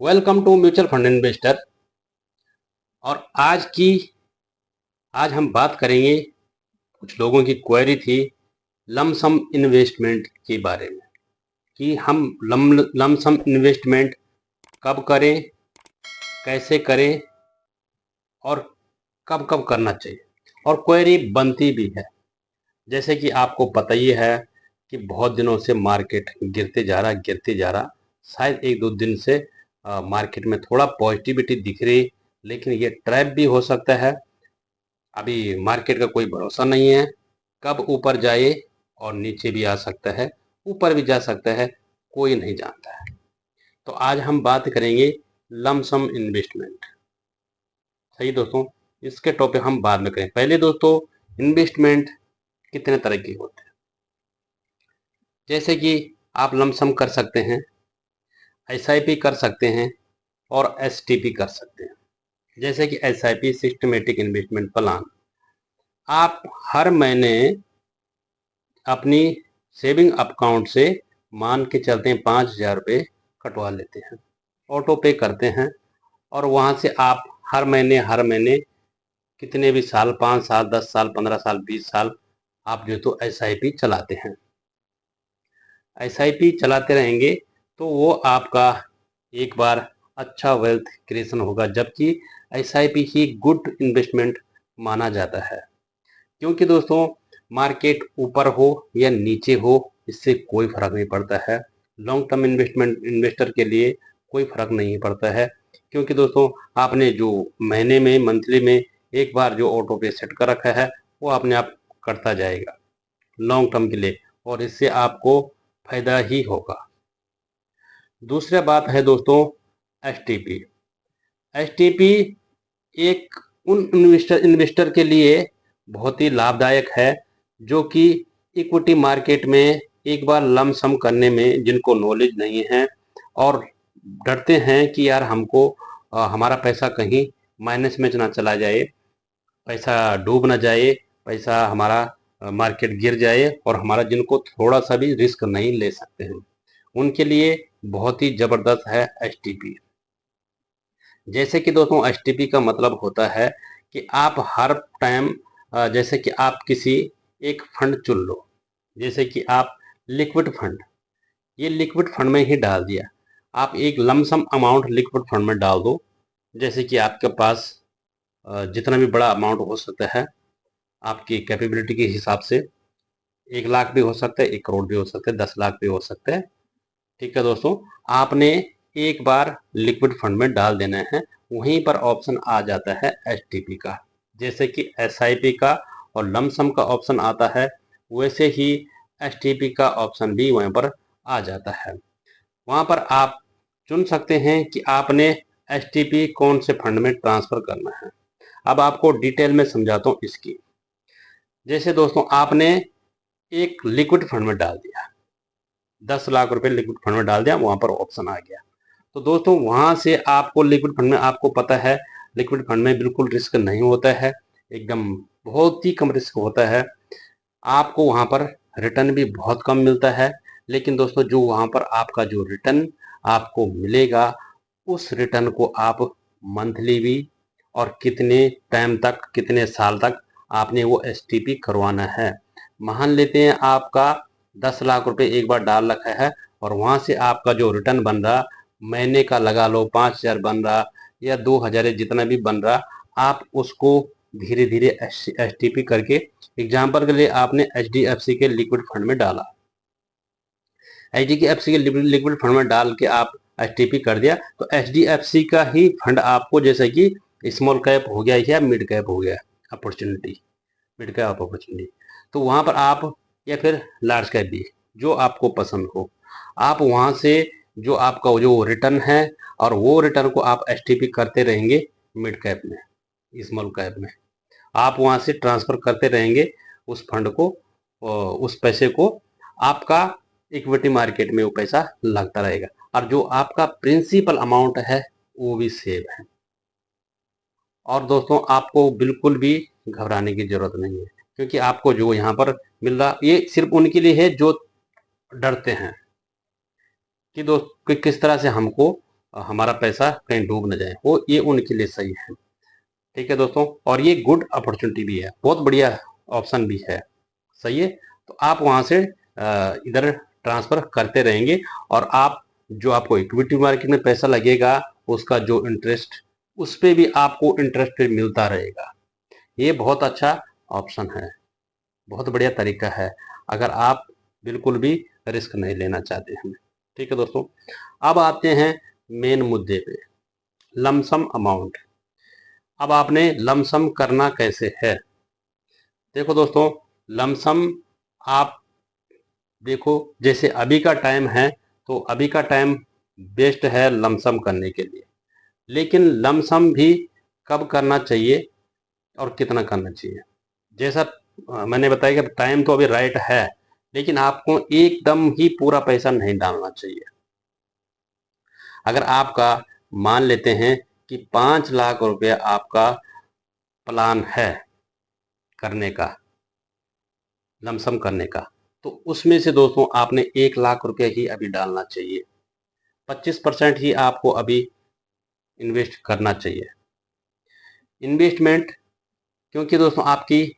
Welcome to mutual fund investor. और आज हम बात करेंगे। कुछ लोगों की क्वेरी थी लमसम इन्वेस्टमेंट के बारे में कि हम लमसम इन्वेस्टमेंट कब करें, कैसे करें और कब कब करना चाहिए। और क्वेरी बनती भी है। जैसे कि आपको पता ही है कि बहुत दिनों से मार्केट गिरते जा रहा। शायद एक दो दिन से मार्केट में थोड़ा पॉजिटिविटी दिख रही, लेकिन ये ट्रैप भी हो सकता है। अभी मार्केट का कोई भरोसा नहीं है, कब ऊपर जाए और नीचे भी आ सकता है, ऊपर भी जा सकता है, कोई नहीं जानता है। तो आज हम बात करेंगे लमसम इन्वेस्टमेंट। सही दोस्तों, इसके टॉपिक हम बाद में करें। पहले दोस्तों, इन्वेस्टमेंट कितने तरह के होते हैं। जैसे कि आप लमसम कर सकते हैं, एसआईपी कर सकते हैं और एसटीपी कर सकते हैं। जैसे कि एसआईपी सिस्टमेटिक इन्वेस्टमेंट प्लान, आप हर महीने अपनी सेविंग अकाउंट से मान के चलते हैं 5,000 रुपये कटवा लेते हैं, ऑटो पे करते हैं। और वहाँ से आप हर महीने कितने भी साल, 5 साल, 10 साल, 15 साल, 20 साल, आप जो तो एसआईपी चलाते हैं। एसआईपी चलाते रहेंगे तो वो आपका एक बार अच्छा वेल्थ क्रिएशन होगा, जबकि एसआईपी ही गुड इन्वेस्टमेंट माना जाता है। क्योंकि दोस्तों, मार्केट ऊपर हो या नीचे हो, इससे कोई फर्क नहीं पड़ता है। लॉन्ग टर्म इन्वेस्टर के लिए कोई फर्क नहीं पड़ता है। क्योंकि दोस्तों, आपने जो महीने में, मंथली में एक बार जो ऑटो पे सेट कर रखा है, वो अपने आप करता जाएगा लॉन्ग टर्म के लिए, और इससे आपको फायदा ही होगा। दूसरा बात है दोस्तों एसटीपी। एसटीपी एक उन इन्वेस्टर के लिए बहुत ही लाभदायक है जो कि इक्विटी मार्केट में एक बार लमसम करने में जिनको नॉलेज नहीं है और डरते हैं कि यार हमको हमारा पैसा कहीं माइनस में ना चला जाए, पैसा डूब ना जाए, पैसा हमारा मार्केट गिर जाए, और हमारा जिनको थोड़ा सा भी रिस्क नहीं ले सकते हैं, उनके लिए बहुत ही ज़बरदस्त है एसटीपी। जैसे कि दोस्तों, एसटीपी का मतलब होता है कि आप हर टाइम, जैसे कि आप किसी एक फंड चुन लो। जैसे कि आप लिक्विड फंड, ये लिक्विड फंड में ही डाल दिया। आप एक लमसम अमाउंट लिक्विड फंड में डाल दो। जैसे कि आपके पास जितना भी बड़ा अमाउंट हो सकता है आपकी कैपेबिलिटी के हिसाब से, 1 लाख भी हो सकता है, 1 करोड़ भी हो सकता है, 10 लाख भी हो सकता है। ठीक है दोस्तों, आपने एक बार लिक्विड फंड में डाल देना है। वहीं पर ऑप्शन आ जाता है एसटीपी का। जैसे कि एसआईपी का और लमसम का ऑप्शन आता है, वैसे ही एसटीपी का ऑप्शन भी वहाँ पर आ जाता है। वहाँ पर आप चुन सकते हैं कि आपने एसटीपी कौन से फंड में ट्रांसफर करना है। अब आपको डिटेल में समझाता हूँ इसकी। जैसे दोस्तों, आपने एक लिक्विड फंड में डाल दिया, 10 लाख रुपए लिक्विड फंड में डाल दिया, वहां पर ऑप्शन आ गया। तो दोस्तों, वहां से आपको लिक्विड फंड में, आपको पता है लिक्विड फंड में बिल्कुल रिस्क नहीं होता है, एकदम बहुत ही कम रिस्क होता है। आपको वहां पर रिटर्न भी बहुत कम मिलता है। लेकिन दोस्तों, जो वहां पर आपका जो रिटर्न आपको मिलेगा, उस रिटर्न को आप मंथली भी, और कितने टाइम तक, कितने साल तक आपने वो एसटीपी करवाना है। मान लेते हैं आपका 10 लाख रुपए एक बार डाल रखा है, और वहां से आपका जो रिटर्न बन रहा, महीने का लगा लो 5,000 बन रहा या 2,000, जितना भी बन रहा, आप उसको धीरे धीरे एसटीपी करके, एग्जाम्पल के लिए आपने एचडीएफसी के लिक्विड फंड में डाला, एचडीएफसी के लिक्विड फंड में डाल के आप एसटीपी कर दिया, तो एचडीएफसी का ही फंड आपको, जैसे कि स्मॉल कैप हो गया या मिड कैप हो गया अपॉर्चुनिटी, मिड कैप अपॉर्चुनिटी, तो वहां पर आप, या फिर लार्ज कैप भी, जो आपको पसंद हो, आप वहां से जो आपका जो रिटर्न है, और वो रिटर्न को आप एसटीपी करते रहेंगे मिड कैप में, स्मॉल कैप में, आप वहां से ट्रांसफर करते रहेंगे उस फंड को, उस पैसे को। आपका इक्विटी मार्केट में वो पैसा लगता रहेगा, और जो आपका प्रिंसिपल अमाउंट है वो भी सेव है। और दोस्तों, आपको बिल्कुल भी घबराने की जरूरत नहीं है, क्योंकि आपको जो यहाँ पर मिल रहा, ये सिर्फ उनके लिए है जो डरते हैं कि दोस्त कि किस तरह से हमको हमारा पैसा कहीं डूब न जाए, वो ये उनके लिए सही है। ठीक है दोस्तों, और ये गुड अपॉर्चुनिटी भी है, बहुत बढ़िया ऑप्शन भी है। सही है, तो आप वहाँ से इधर ट्रांसफ़र करते रहेंगे, और आप जो आपको इक्विटी मार्केट में पैसा लगेगा उसका जो इंटरेस्ट, उस पे भी आपको इंटरेस्ट फिर मिलता रहेगा। ये बहुत अच्छा ऑप्शन है, बहुत बढ़िया तरीका है, अगर आप बिल्कुल भी रिस्क नहीं लेना चाहते हैं। ठीक है दोस्तों, अब आते हैं मेन मुद्दे पे, लमसम अमाउंट। अब आपने लमसम करना कैसे है? देखो दोस्तों, लमसम आप देखो, जैसे अभी का टाइम है, तो अभी का टाइम बेस्ट है लमसम करने के लिए। लेकिन लमसम भी कब करना चाहिए और कितना करना चाहिए? जैसा मैंने बताया कि टाइम तो अभी राइट है, लेकिन आपको एकदम ही पूरा पैसा नहीं डालना चाहिए। अगर आपका मान लेते हैं कि 5 लाख रुपया आपका प्लान है करने का, लमसम करने का, तो उसमें से दोस्तों आपने 1 लाख रुपया ही अभी डालना चाहिए। 25% ही आपको अभी इन्वेस्ट करना चाहिए। इन्वेस्टमेंट, क्योंकि दोस्तों आपकी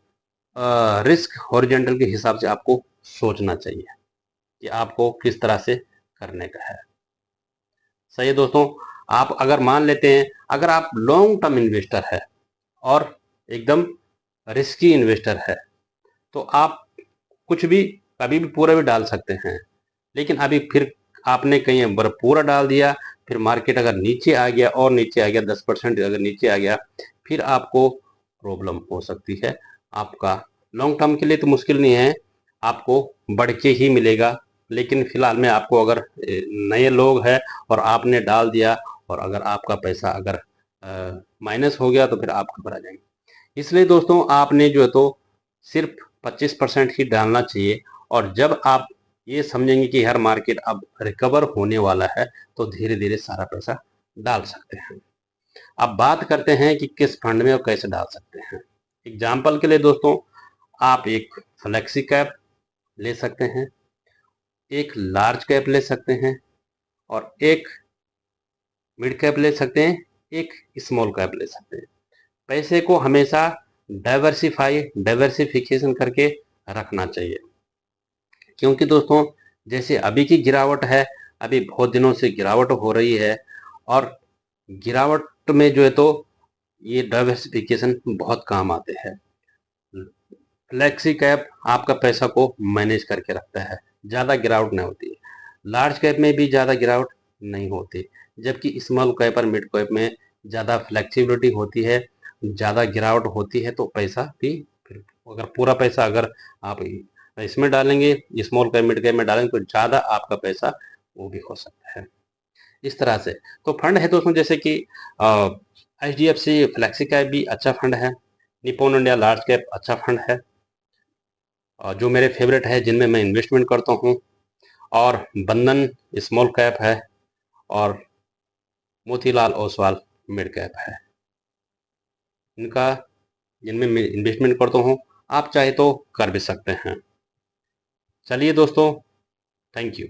रिस्क हॉरिजॉन्टल के हिसाब से आपको सोचना चाहिए कि आपको किस तरह से करने का है। सही है दोस्तों, आप अगर मान लेते हैं, अगर आप लॉन्ग टर्म इन्वेस्टर है और एकदम रिस्की इन्वेस्टर है, तो आप कुछ भी कभी भी पूरा भी डाल सकते हैं। लेकिन अभी फिर आपने कहीं पर पूरा डाल दिया, फिर मार्केट अगर नीचे आ गया और नीचे आ गया, 10% अगर नीचे आ गया, फिर आपको प्रॉब्लम हो सकती है। आपका लॉन्ग टर्म के लिए तो मुश्किल नहीं है, आपको बढ़ के ही मिलेगा। लेकिन फिलहाल में आपको अगर नए लोग हैं और आपने डाल दिया, और अगर आपका पैसा अगर माइनस हो गया, तो फिर आप घबरा जाएंगे। इसलिए दोस्तों आपने जो है तो सिर्फ 25% ही डालना चाहिए। और जब आप ये समझेंगे कि हर मार्केट अब रिकवर होने वाला है, तो धीरे धीरे सारा पैसा डाल सकते हैं। अब बात करते हैं कि किस फंड में और कैसे डाल सकते हैं। एग्जाम्पल के लिए दोस्तों, आप एक फ्लेक्सी कैप ले सकते हैं, एक लार्ज कैप ले सकते हैं, और एक मिड कैप ले सकते हैं, एक स्मॉल कैप ले सकते हैं। पैसे को हमेशा डाइवर्सिफिकेशन करके रखना चाहिए। क्योंकि दोस्तों जैसे अभी की गिरावट है, अभी बहुत दिनों से गिरावट हो रही है, और गिरावट में जो है तो ये डाइवर्सिफिकेशन बहुत काम आते हैं। फ्लेक्सी कैप आपका पैसा को मैनेज करके रखता है, ज़्यादा गिरावट नहीं होती है। लार्ज कैप में भी ज़्यादा गिरावट नहीं होती, जबकि स्मॉल कैप और मिड कैप में ज़्यादा फ्लेक्सिबिलिटी होती है, ज़्यादा गिरावट होती है। तो पैसा भी फिर अगर पूरा पैसा अगर आप इसमें डालेंगे, स्मॉल कैप मिड कैप में डालेंगे, तो ज़्यादा आपका पैसा वो भी हो सकता है। इस तरह से तो फंड है दोस्तों, जैसे कि HDFC फ्लेक्सी कैप भी अच्छा फंड है, निप्पॉन इंडिया लार्ज कैप अच्छा फंड है, जो मेरे फेवरेट है जिनमें मैं इन्वेस्टमेंट करता हूँ। और बंधन स्मॉल कैप है, और मोतीलाल ओसवाल मिड कैप है, इनका जिनमें मैं इन्वेस्टमेंट करता हूँ। आप चाहे तो कर भी सकते हैं। चलिए दोस्तों, थैंक यू।